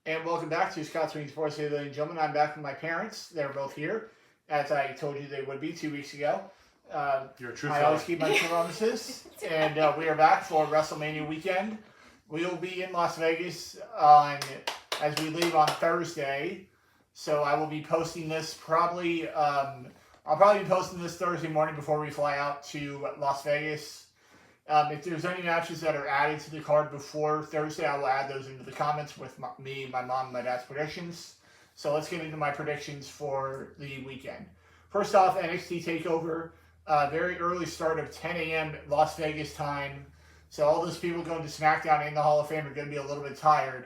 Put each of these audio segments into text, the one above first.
And welcome back to Scott's Swing Sports, ladies and gentlemen. I'm back with my parents. They're both here, as I told you they would be 2 weeks ago. You're a true I always keep my promises. And we are back for WrestleMania weekend. We will be in Las Vegas as we leave on Thursday. So I will be posting this probably. I'll probably be posting this Thursday morning before we fly out to Las Vegas. If there's any matches that are added to the card before Thursday, I will add those into the comments with me, my mom, and my dad's predictions. So let's get into my predictions for the weekend. First off, NXT TakeOver. Very early start of 10 a.m. Las Vegas time. So all those people going to SmackDown in the Hall of Fame are going to be a little bit tired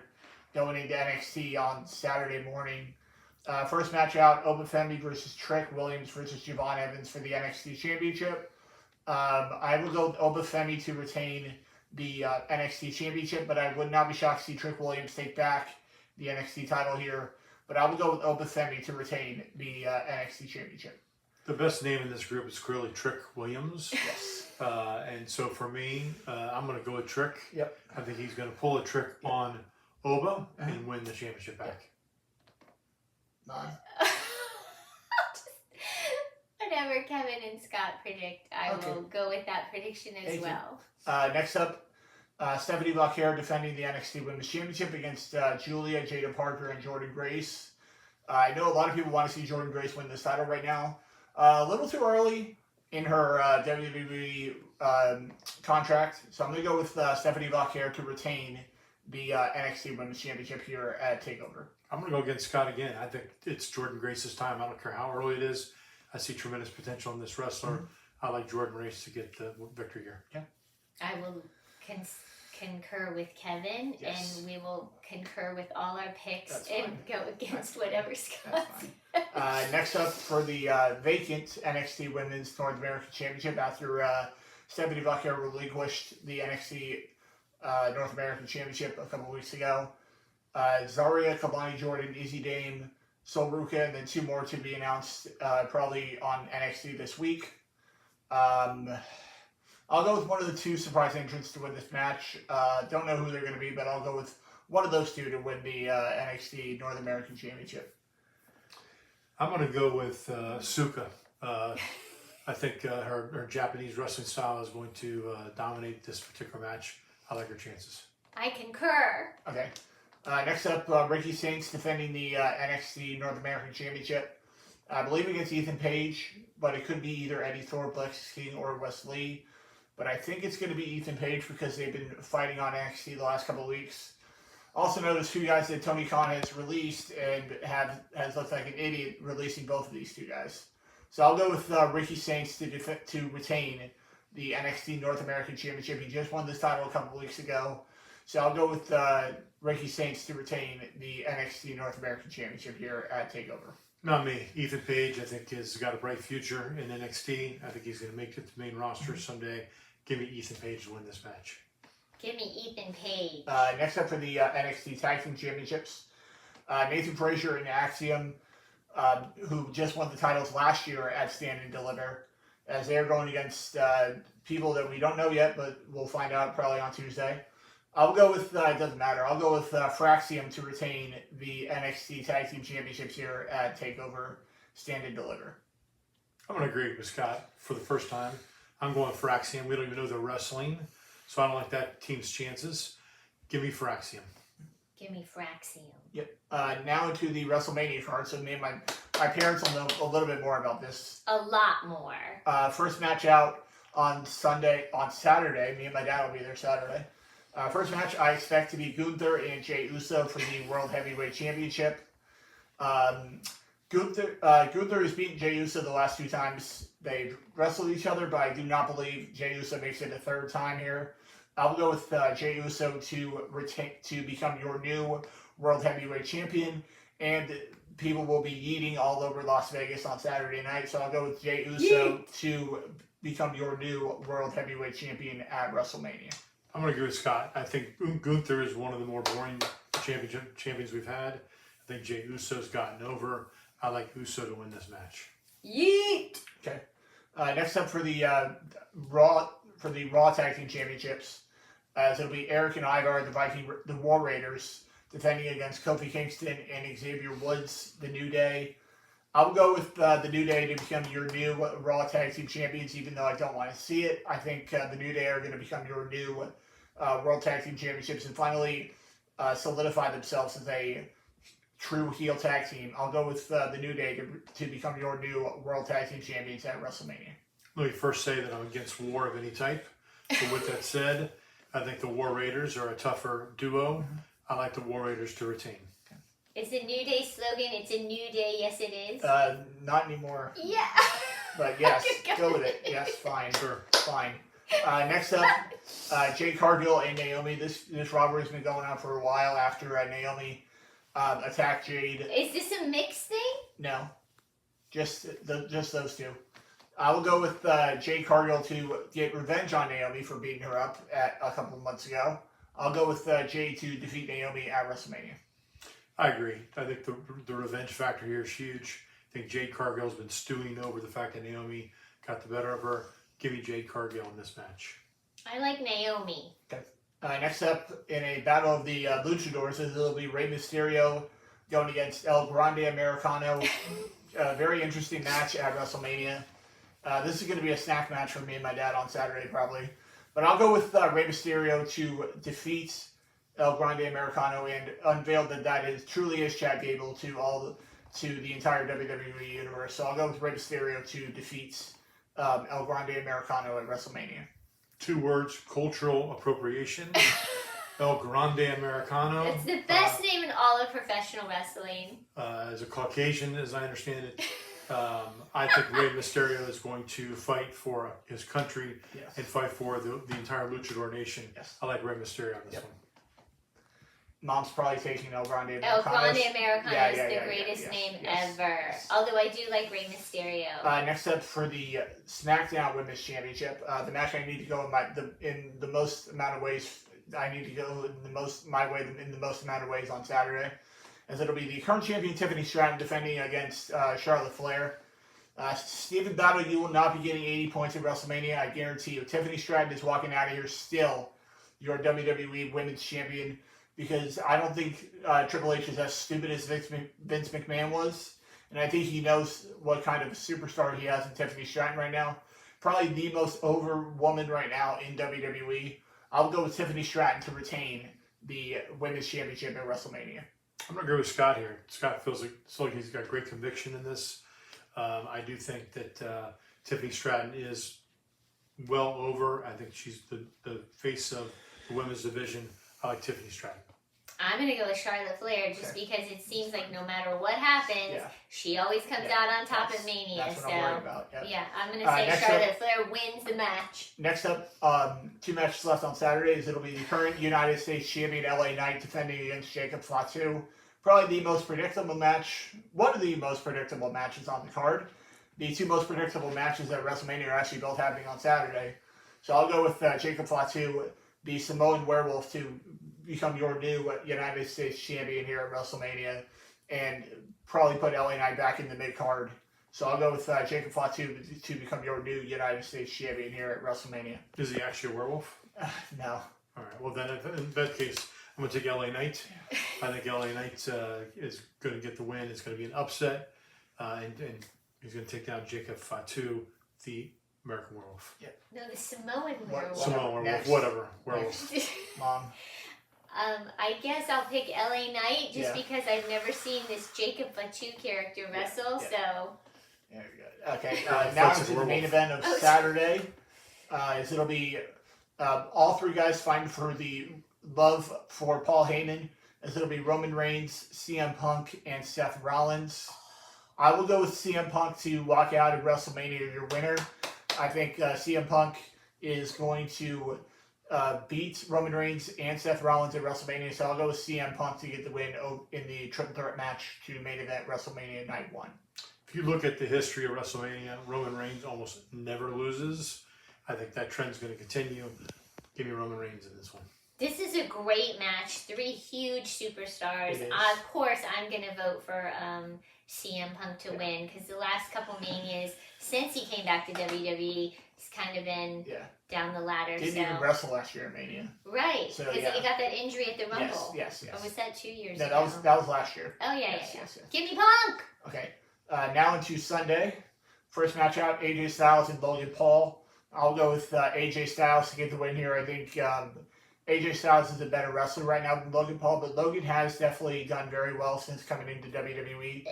going into NXT on Saturday morning. First match out, Oba Femi versus Trick Williams versus Javon Evans for the NXT Championship. I will go with Oba Femi to retain the NXT Championship, but I would not be shocked to see Trick Williams take back the NXT title here. But I will go with Oba Femi to retain the NXT Championship. The best name in this group is clearly Trick Williams. Yes. And so for me, I'm going to go with Trick. Yep. I think he's going to pull a trick on Oba and win the championship back. Nine. Whatever Kevin and Scott predict, I will go with that prediction as well. Next up, Stephanie Blackhair defending the NXT Women's Championship against Julia, Jada Parker, and Jordan Grace. I know a lot of people want to see Jordan Grace win this title right now. A little too early in her WWE contract, so I'm going to go with Stephanie Blackhair to retain the NXT Women's Championship here at TakeOver. I'm going to go against Scott again. I think it's Jordan Grace's time. I don't care how early it is. I see tremendous potential in this wrestler. Mm-hmm. I like Jordan Grace to get the victory here. Yeah. I will concur with Kevin, and we will concur with all our picks and go against whatever Scott says. Next up for the vacant NXT Women's North American Championship after Stephanie Blackhair relinquished the NXT North American Championship a couple weeks ago. Zarya, Kabani Jordan, Izzy Dame, Sol Ruka, and then two more to be announced probably on NXT this week. I'll go with one of the two surprise entrants to win this match. Don't know who they're going to be, but I'll go with one of those two to win the NXT North American Championship. I'm going to go with Suka. I think her Japanese wrestling style is going to dominate this particular match. I like her chances. I concur. Okay. Next up, Ricky Saints defending the NXT North American Championship. I believe against Ethan Page, but it could be either Eddie Thorpe, Lexis King, or Wes Lee. But I think it's going to be Ethan Page because they've been fighting on NXT the last couple of weeks. Also notice two guys that Tony Khan has released and has looked like an idiot releasing both of these two guys. So I'll go with Ricky Saints to retain the NXT North American Championship. He just won this title a couple of weeks ago. So I'll go with Ricky Saints to retain the NXT North American Championship here at TakeOver. Not me. Ethan Page, I think, has got a bright future in NXT. I think he's going to make it to the main roster someday. Give me Ethan Page to win this match. Give me Ethan Page. Next up for the NXT Tag Team Championships, Nathan Frazier and Axiom, who just won the titles last year at Stand and Deliver, as they're going against people that we don't know yet, but we'll find out probably on Tuesday. I'll go with, it doesn't matter, I'll go with Fraxium to retain the NXT Tag Team Championships here at TakeOver Stand and Deliver. I'm going to agree with Scott for the first time. I'm going Fraxium. We don't even know they're wrestling, so I don't like that team's chances. Give me Fraxium. Give me Fraxium. Yep. Now into the WrestleMania card, so me and my parents will know a little bit more about this. A lot more. First match out on Saturday. Me and my dad will be there Saturday. First match, I expect to be Gunther and Jey Uso for the World Heavyweight Championship. Gunther has beaten Jey Uso the last two times they've wrestled each other, but I do not believe Jey Uso makes it a third time here. I'll go with Jey Uso to become your new World Heavyweight Champion, and people will be yeeting all over Las Vegas on Saturday night, so I'll go with Jey Uso to become your new World Heavyweight Champion at WrestleMania. I'm going to agree with Scott. I think Gunther is one of the more boring champions we've had. I think Jey Uso's gotten over. I like Uso to win this match. Yeet! Okay. Next up for the Raw Tag Team Championships, as it'll be Eric and Ivar, the War Raiders, defending against Kofi Kingston and Xavier Woods, the New Day. I'll go with the New Day to become your new Raw Tag Team Champions, even though I don't want to see it. I think the New Day are going to become your new World Tag Team Championships and finally solidify themselves as a true heel tag team. I'll go with the New Day to become your new World Tag Team Champions at WrestleMania. Let me first say that I'm against war of any type. But with that said, I think the War Raiders are a tougher duo. I like the War Raiders to retain. Is the New Day slogan, it's a new day, yes it is? Not anymore. Yeah. But yes, go with it. Yes, fine. Sure. Fine. Next up, Jade Cargill and Naomi. This rivalry has been going on for a while after Naomi attacked Jade. Is this a mixed thing? No. Just those two. I will go with Jade Cargill to get revenge on Naomi for beating her up a couple of months ago. I'll go with Jade to defeat Naomi at WrestleMania. I agree. I think the revenge factor here is huge. I think Jade Cargill's been stewing over the fact that Naomi got the better of her. Give me Jade Cargill in this match. I like Naomi. Okay. Next up, in a battle of the luchadors, it'll be Rey Mysterio going against El Grande Americano. Very interesting match at WrestleMania. This is going to be a snack match for me and my dad on Saturday, probably. But I'll go with Rey Mysterio to defeat El Grande Americano and unveil that truly is Chad Gable to the entire WWE universe. So I'll go with Rey Mysterio to defeat El Grande Americano at WrestleMania. 2 words: cultural appropriation. El Grande Americano. It's the best name in all of professional wrestling. As a Caucasian, as I understand it, I think Rey Mysterio is going to fight for his country and fight for the entire Luchador Nation. Yes. I like Rey Mysterio on this one. Mom's probably taking El Grande Americano. El Grande Americano is the greatest name ever. Yes. Although I do like Rey Mysterio. Next up for the SmackDown Women's Championship, the match I need to go in the most amount of ways. I need to go in the most amount of ways on Saturday, as it'll be the current champion Tiffany Stratton defending against Charlotte Flair. Stephen Battle, you will not be getting 80 points at WrestleMania. I guarantee you. Tiffany Stratton is walking out of here still your WWE Women's Champion. Because I don't think Triple H is as stupid as Vince McMahon was. And I think he knows what kind of superstar he has in Tiffany Stratton right now. Probably the most over woman right now in WWE. I'll go with Tiffany Stratton to retain the Women's Championship at WrestleMania. I'm going to go with Scott here. Scott feels like he's got great conviction in this. I do think that Tiffany Stratton is well over. I think she's the face of the women's division. I like Tiffany Stratton. I'm going to go with Charlotte Flair just because it seems like no matter what happens, she always comes out on top of Mania. That's what I'm worried about. Yeah, I'm going to say Charlotte Flair wins the match. Next up, 2 matches left on Saturdays. It'll be the current United States champion LA Knight defending against Jacob Fatu. Probably the most predictable match, one of the most predictable matches on the card. The 2 most predictable matches at WrestleMania are actually both happening on Saturday. So I'll go with Jacob Fatu, the Samoan Werewolf, to become your new United States champion here at WrestleMania and probably put LA Knight back in the mid-card. So I'll go with Jacob Fatu to become your new United States champion here at WrestleMania. Is he actually a werewolf? No. All right. Well, then in that case, I'm going to take LA Knight. I think LA Knight is going to get the win. It's going to be an upset. And he's going to take down Jacob Fatu, the American Werewolf. Yeah. No, the Samoan Werewolf. Samoan Werewolf, whatever. Werewolf. Mom. I guess I'll pick LA Knight just because I've never seen this Jacob Fatu character wrestle, so... There we go. Okay, now into the main event of Saturday. It'll be all 3 guys fighting for the love for Paul Heyman. As it'll be Roman Reigns, CM Punk, and Seth Rollins. I will go with CM Punk to walk out of WrestleMania your winner. I think CM Punk is going to beat Roman Reigns and Seth Rollins at WrestleMania, so I'll go with CM Punk to get the win in the triple threat match to main event WrestleMania Night 1. If you look at the history of WrestleMania, Roman Reigns almost never loses. I think that trend's going to continue. Give me Roman Reigns in this one. This is a great match. 3 huge superstars. Of course, I'm going to vote for CM Punk to win because the last couple Manias since he came back to WWE, he's kind of been down the ladder. Didn't so. even wrestle last year at Mania. Right, So, because yeah. he got that injury at the Rumble. Yes. Or was that 2 years No, ago? that was last year. Oh, yeah. Yes. Give me Punk! Okay. Now into Sunday. First match out, AJ Styles and Logan Paul. I'll go with AJ Styles to get the win here. I think AJ Styles is a better wrestler right now than Logan Paul, but Logan has definitely done very well since coming into WWE.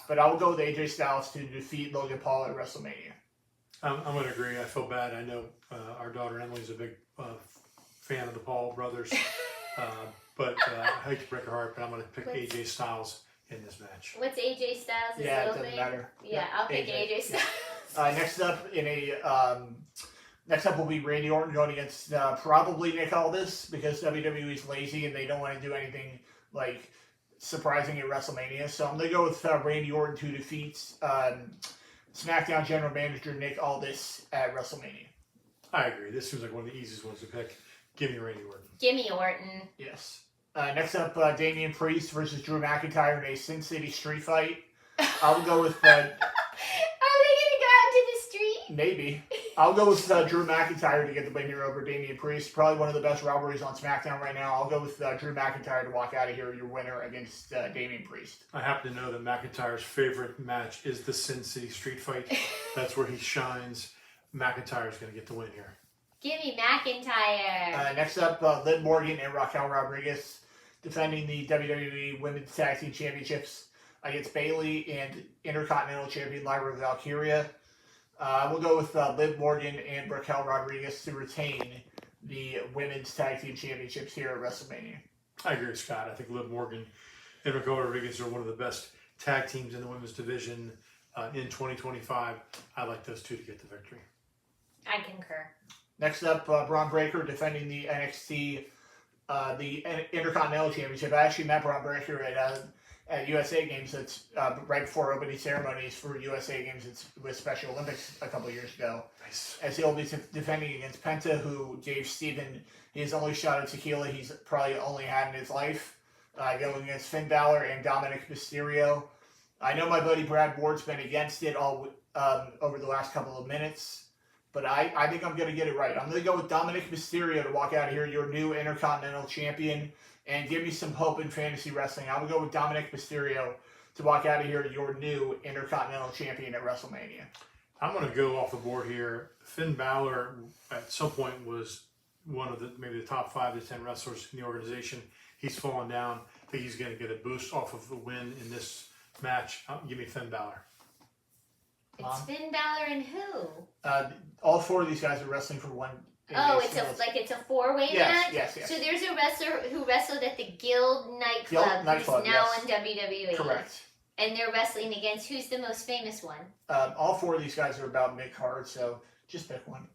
But I will go with AJ Styles to defeat Logan Paul at WrestleMania. I'm going to agree. I feel bad. I know our daughter Emily's a big fan of the Paul brothers, but I hate to break her heart, but I'm going to pick AJ Styles in this match. What's AJ Styles' Yeah, it little doesn't thing? matter. Yeah, I'll pick AJ Styles. Next up will be Randy Orton going against probably Nick Aldis because WWE's lazy and they don't want to do anything like surprising at WrestleMania. So I'm going to go with Randy Orton to defeat SmackDown General Manager Nick Aldis at WrestleMania. I agree. This seems like one of the easiest ones to pick. Give me Randy Orton. Give me Orton. Yes. Next up, Damian Priest versus Drew McIntyre in a Sin City street fight. I'll go with... Are they going to go out into the street? Maybe. I'll go with Drew McIntyre to get the win here over Damian Priest. Probably one of the best rivalries on SmackDown right now. I'll go with Drew McIntyre to walk out of here, your winner against Damian Priest. I happen to know that McIntyre's favorite match is the Sin City street fight. That's where he shines. McIntyre's going to get the win here. Give me McIntyre. Next up, Liv Morgan and Raquel Rodriguez defending the WWE Women's Tag Team Championships against Bayley and Intercontinental Champion Lyra Valkyria. We'll go with Liv Morgan and Raquel Rodriguez to retain the Women's Tag Team Championships here at WrestleMania. I agree with Scott. I think Liv Morgan and Raquel Rodriguez are one of the best tag teams in the women's division in 2025. I like those two to get the victory. I concur. Next up, Braun Breaker defending the NXT, the Intercontinental Championship. I actually met Braun Breaker at USA Games. It's right before opening ceremonies for USA Games with Special Olympics a couple years ago. Nice. As he'll be defending against Penta, who gave Steven his only shot at tequila he's probably only had in his life. Going against Finn Balor and Dominic Mysterio. I know my buddy Brad Ward's been against it all over the last couple of minutes. But I think I'm going to get it right. I'm going to go with Dominic Mysterio to walk out of here, your new Intercontinental Champion, and give me some hope in fantasy wrestling. I'm going to go with Dominic Mysterio to walk out of here, your new Intercontinental Champion at WrestleMania. I'm going to go off the board here. Finn Balor at some point was one of maybe the top 5 to 10 wrestlers in the organization. He's fallen down. I think he's going to get a boost off of the win in this match. Give me Finn Balor. It's Finn Balor and who? All 4 of these guys are wrestling for one. It's a 4-way match? Yes. So there's a wrestler who wrestled at the Guild nightclub who's now in WWE. Correct. And they're wrestling against who's the most famous one? All 4 of these guys are about mid-card, so just pick one,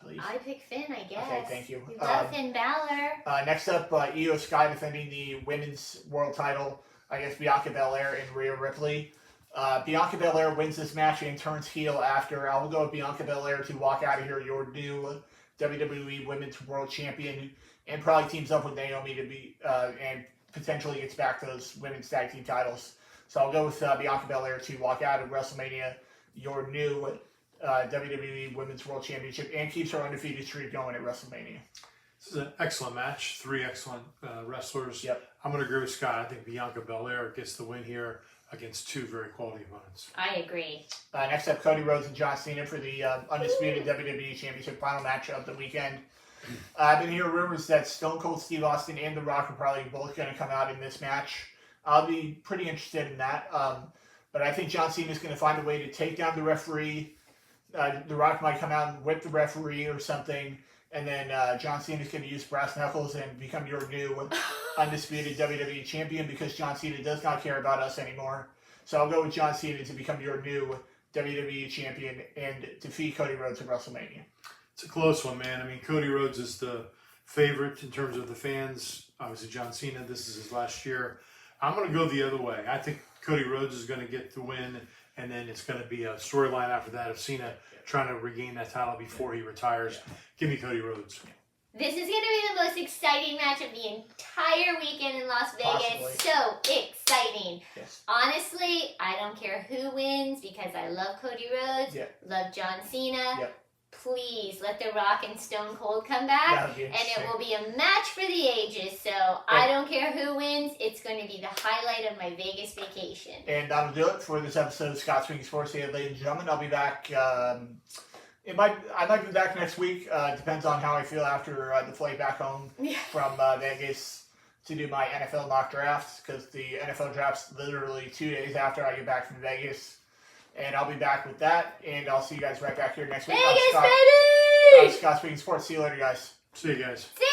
please. I pick Finn, I guess. Okay, thank you. You love Finn Balor. Next up, Io Sky defending the women's world title against Bianca Belair and Rhea Ripley. Bianca Belair wins this match and turns heel after. I will go with Bianca Belair to walk out of here, your new WWE Women's World Champion, and probably teams up with Naomi to be and potentially gets back those women's tag team titles. So I'll go with Bianca Belair to walk out of WrestleMania, your new WWE Women's World Championship, and keeps her undefeated streak going at WrestleMania. This is an excellent match. 3 excellent wrestlers. Yep. I'm going to agree with Scott. I think Bianca Belair gets the win here against 2 very quality opponents. I agree. Next up, Cody Rhodes and John Cena for the undisputed WWE Championship final match of the weekend. I've been hearing rumors that Stone Cold Steve Austin and The Rock are probably both going to come out in this match. I'll be pretty interested in that. But I think John Cena is going to find a way to take down the referee. The Rock might come out and whip the referee or something. And then John Cena is going to use brass knuckles and become your new undisputed WWE champion because John Cena does not care about us anymore. So I'll go with John Cena to become your new WWE champion and defeat Cody Rhodes at WrestleMania. It's a close one, man. I mean, Cody Rhodes is the favorite in terms of the fans. Obviously, John Cena, this is his last year. I'm going to go the other way. I think Cody Rhodes is going to get the win, and then it's going to be a storyline after that of Cena trying to regain that title before he retires. Give me Cody Rhodes. This is going to be the most exciting match of the entire weekend in Las Vegas. Possibly. So exciting. Yes. Honestly, I don't care who wins because I love Cody Rhodes, love John Cena. Yep. please let The Rock and Stone Cold come back, That would be and it interesting. will be a match for the ages. So I don't care who wins; it's going to be the highlight of my Vegas vacation. And that'll do it for this episode of Scott Swing Sports. Here, ladies and gentlemen, I'll be back. I might be back next week. Depends on how I feel after the flight back home from Vegas to do my NFL mock drafts, because the NFL draft's literally 2 days after I get back from Vegas. And I'll be back with that, and I'll see you guys right back here next week. Vegas, baby! Scott Speaking Sports. See you later, guys. See you guys. See